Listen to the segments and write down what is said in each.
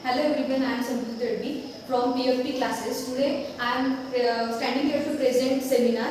Hello everyone, I am Samruddhi Tadvi from PFP classes. Today I am standing here to present seminar.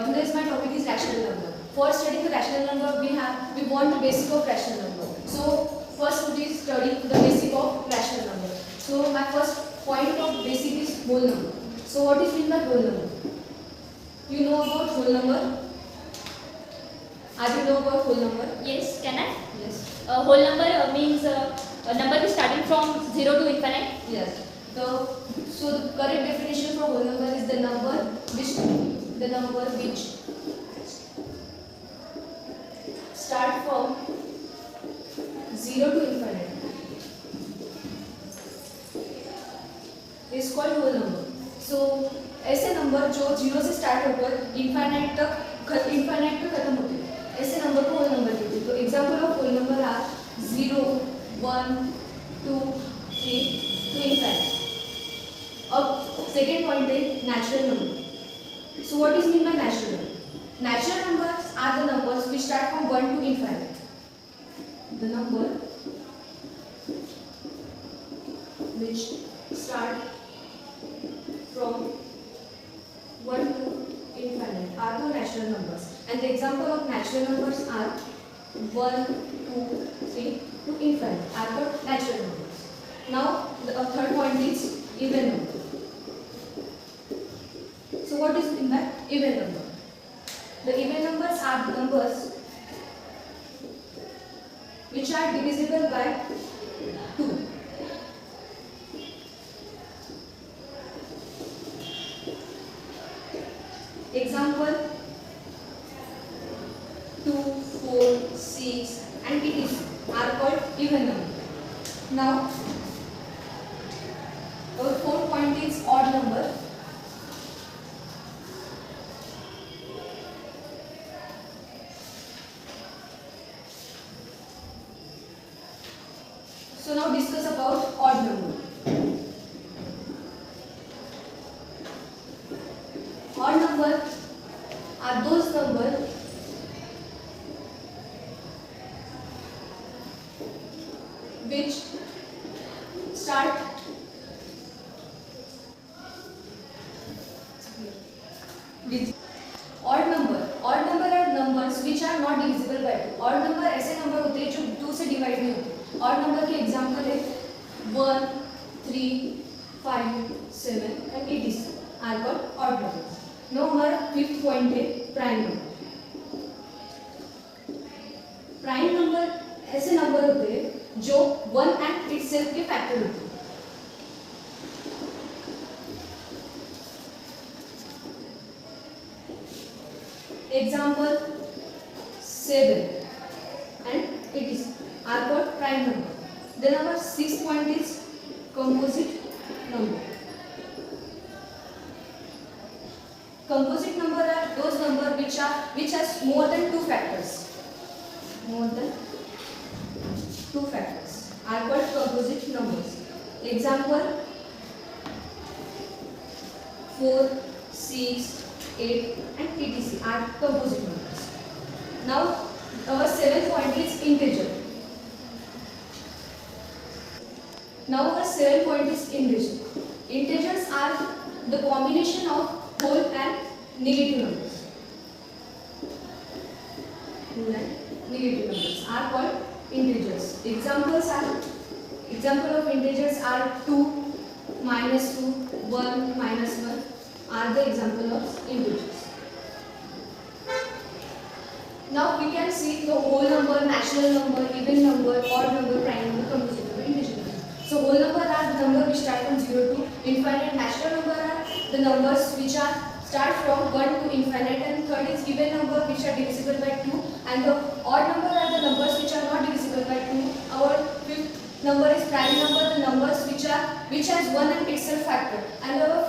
Today's my topic is rational number. For studying the rational number, we want the basic of rational number. So first we study the basic of rational number. So my first point of basic is whole number. So what is mean by whole number? You know about whole number? Are you know about whole number? Yes, can I? Yes. Whole number means a number is starting from 0 to infinite. Yes. So the correct definition for whole number is the number which start from 0 to infinite is called whole number. So ऐसे number जो 0 से start होकर infinite खत्म होते हैं ऐसे number को whole number कहते हैं. तो example of whole number are 0, 1, 2, 3 to infinite. अब second point is natural number. So what is mean by natural number? Natural numbers are the numbers which start from 1 to infinite. The number which start from 1 to infinite are the natural numbers. And the example of natural numbers are 1, 2, 3 to infinite are the natural numbers. Now the third point is even number. So what is mean by even number? The even numbers are the numbers which are divisible by 2. Example 2, 4, 6 and etc. are called even number. Now our fourth point is odd number. So now discuss about odd number. Odd number are those numbers which start with odd number. Odd number are numbers which are not divisible by 2. Odd number ऐसे number होते हैं जो 2 से divide नहीं होते. Odd number के example है 1, 3, 5, 7 and 86 are called odd numbers. Now हमारा फिफ्थ पॉइंट है प्राइम नंबर. प्राइम नंबर ऐसे नंबर होते हैं जो 1 एंड इटसेल्फ के फैक्टर होते हैं. Example 7 and 86 are called prime number. The number 6 point is composite number. Composite number are those number which has more than 2 factors. More than 2 factors are called composite numbers. Example 4, 6, 8 and etc. are composite numbers. Now our seventh point is integer. Now our seventh point is integer. Integers are the combination of whole and negative numbers. Whole and negative numbers are called integers. Example of integers are 2, minus 2, 1, minus 1 are the example of integers. Now we can see the whole number, natural number, even number, odd number, prime number, composite number, integer number. So whole number are the number which start from 0 to infinite. Natural number are the numbers which are start from 1 to infinite, and third is even number which are divisible by 2, and the odd number are the numbers which are not divisible by 2. Our fifth number is prime number, the numbers which has 1 and itself factor, and our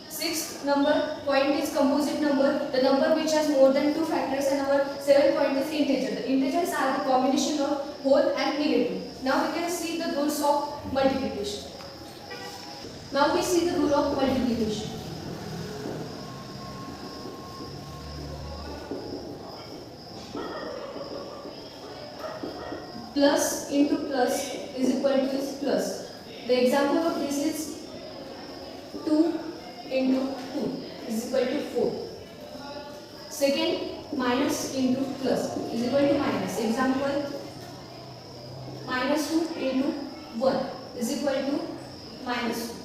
sixth number point is composite number, the number which has more than 2 factors, and our seventh point is integer. The integers are the combination of whole and negative. Now we can see the rules of multiplication. Now we see the rule of multiplication. plus into plus is equal to this plus. The example of this is 2 into 2 is equal to 4. Second, minus into plus is equal to minus. Example, minus 2 into 1 is equal to minus 2.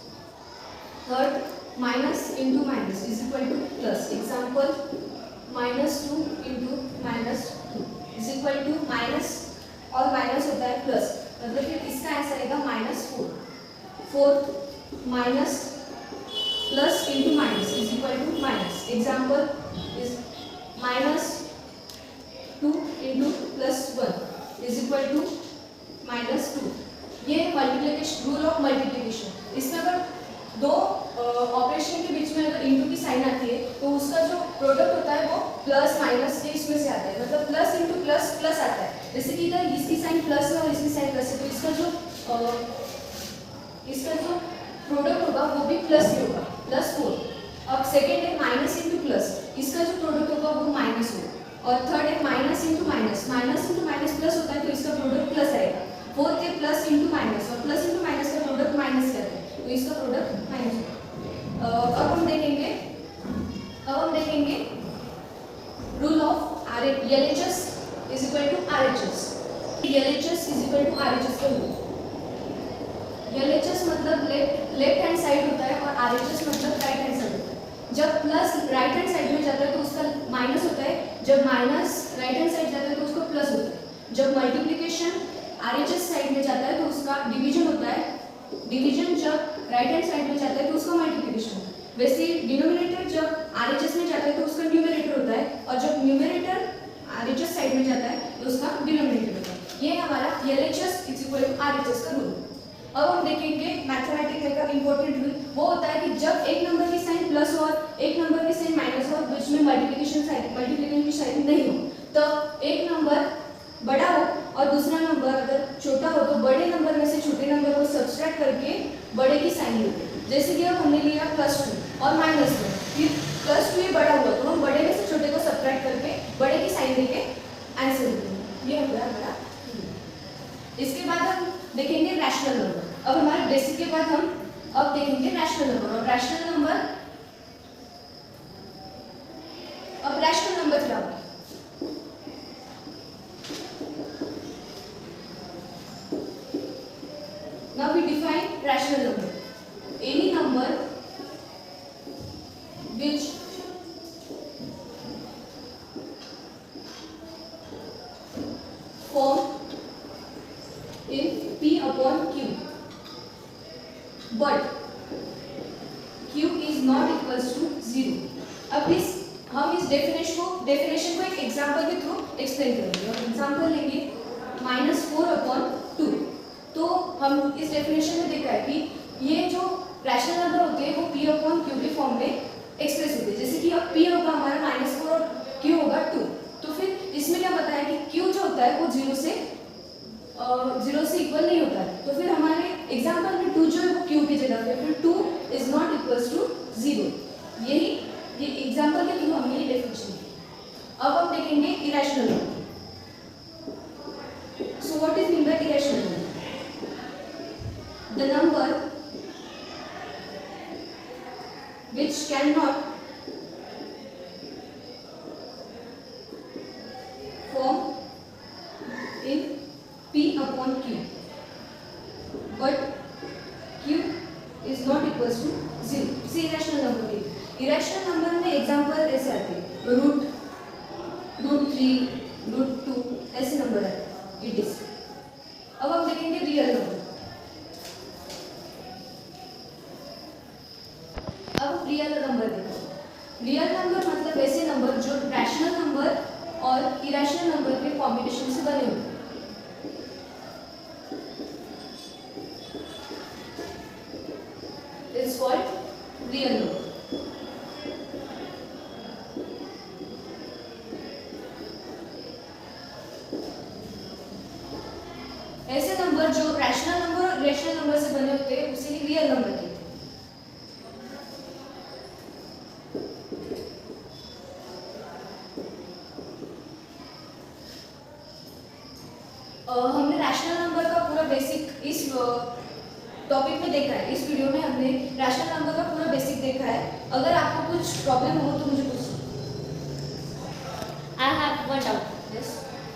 Third, minus into minus is equal to plus. Example, minus 2 into minus 2 is equal to minus और minus होता है plus, मतलब कि इसका answer आएगा -4. Fourth, minus plus into minus is equal to minus. Example is -2 into +1 is equal to -2. ये multiplication, rule of multiplication. इसमें अगर दो ऑपरेशन के बीच में अगर इंटू की साइन आती है तो उसका जो प्रोडक्ट होता है वो प्लस माइनस के इसमें से आता है, मतलब प्लस इंटू प्लस प्लस आता है. जैसे कि इधर इसकी साइन प्लस है और इसकी साइन प्लस है, तो इसका जो प्रोडक्ट होगा वो भी प्लस ही होगा, +4. अब सेकेंड है माइनस इंटू प्लस, इसका जो प्रोडक्ट होगा वो माइनस होगा. और थर्ड है माइनस इंटू माइनस प्लस होता है तो इसका प्रोडक्ट प्लस आएगा. फोर्थ है प्लस इंटू माइनस, और प्लस इंटू माइनस का प्रोडक्ट माइनस करते हैं तो इसका प्रोडक्ट माइनस होगा. अब हम देखेंगे rule of LHS is equal to RHS. LHS is equal to RHS का रूल. LHS मतलब लेफ्ट हैंड साइड होता है और RHS मतलब राइट हैंड साइड होता है. जब प्लस राइट हैंड साइड में जाता है तो उसका माइनस होता है, जब माइनस राइट हैंड साइड जाता है तो उसका प्लस होता है. जब मल्टीप्लिकेशन RHS साइड में जाता है तो उसका डिवीजन होता है. डिवीजन जब राइट हैंड साइड में जाता है तो उसका मल्टीप्लिकेशन होता है. वैसे डिनोमिनेटर जब RHS में जाता है तो उसका न्यूमरेटर होता है, और जब न्यूमरेटर RHS साइड में जाता है तो उसका डिनोमिनेटर होता है. ये हमारा LHS is equal to RHS का रूल. अब हम देखेंगे मैथमेटिक्स में का इंपॉर्टेंट रूल. वो होता है कि जब एक नंबर की साइन प्लस हो और एक नंबर की साइन माइनस हो, बीच में मल्टीप्लिकेशन की साइन नहीं हो, तो एक नंबर बड़ा हो और दूसरा नंबर अगर छोटा हो तो बड़े नंबर में से छोटे नंबर को सब्सट्रैक्ट करके बड़े की साइन लेते हैं. जैसे कि अब हमने लिया +2 और -2, फिर +2 ये बड़ा हुआ तो हम बड़े में से छोटे को सब्सट्रैक्ट करके बड़े की साइन लेके आंसर लेते हैं. ये हो गया हमारा. इसके बाद हम देखेंगे रैशनल नंबर. अब हमारे बेसिक के बाद हम अब देखेंगे रैशनल नंबर. और रैशनल नंबर क्या होगा? Now we define rational number. Any number which form in P upon Q, but Q is not equals to 0. अब हम इस डेफिनेशन को एक एग्जांपल के थ्रू एक्सप्लेन करेंगे. और एग्जांपल लेंगे -4/2. तो हम इस डेफिनेशन में देखा है कि ये जो रैशनल नंबर होते हैं वो P/Q के फॉर्म में एक्सप्रेस होते हैं. जैसे कि अब P होगा हमारा -4 और Q होगा 2. तो फिर इसमें क्या बताया कि Q जो होता है वो 0 से इक्वल नहीं होता है. तो फिर हमारे एग्जांपल में 2 जो है वो Q की जगह पे, फिर 2 इज नॉट इक्वल्स टू 0. ये एग्जांपल के थ्रू हमने ये डेफिनेशन की. अब हम देखेंगे irrational number. So what is mean by irrational number? The number which cannot form in P/Q, but Q is not equals to 0. See irrational number के. Irrational number में एग्जाम्पल ऐसे आते हैं, √3, √2 ऐसे नंबर आते हैं. It is. अब हम देखेंगे रियल नंबर. अब रियल नंबर देखो. रियल नंबर मतलब ऐसे नंबर जो रैशनल नंबर और इरेशनल नंबर के कॉम्बिनेशन से बने होते हैं. It's called real number. ऐसे नंबर जो रैशनल नंबर और इरेशनल नंबर से बने होते हैं उसे रियल नंबर कहते हैं. हमने रैशनल नंबर का पूरा बेसिक इस टॉपिक में देखा है, इस वीडियो में हमने रैशनल नंबर का पूरा बेसिक देखा है। अगर आपको कुछ प्रॉब्लम हो तो मुझे पूछो। I have one doubt. Yes,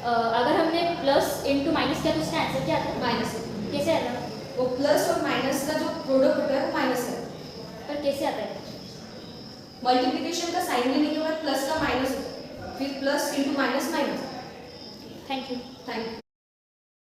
अगर हमने प्लस इंटू माइनस किया तो उसका आंसर क्या आता है? माइनस है। कैसे आता है? वो प्लस और माइनस का जो प्रोडक्ट होता है वो माइनस है। पर कैसे आता है? मल्टीप्लिकेशन का साइन लेने के बाद प्लस का माइनस होता है, फिर plus into minus minus. Thank you. Thank you.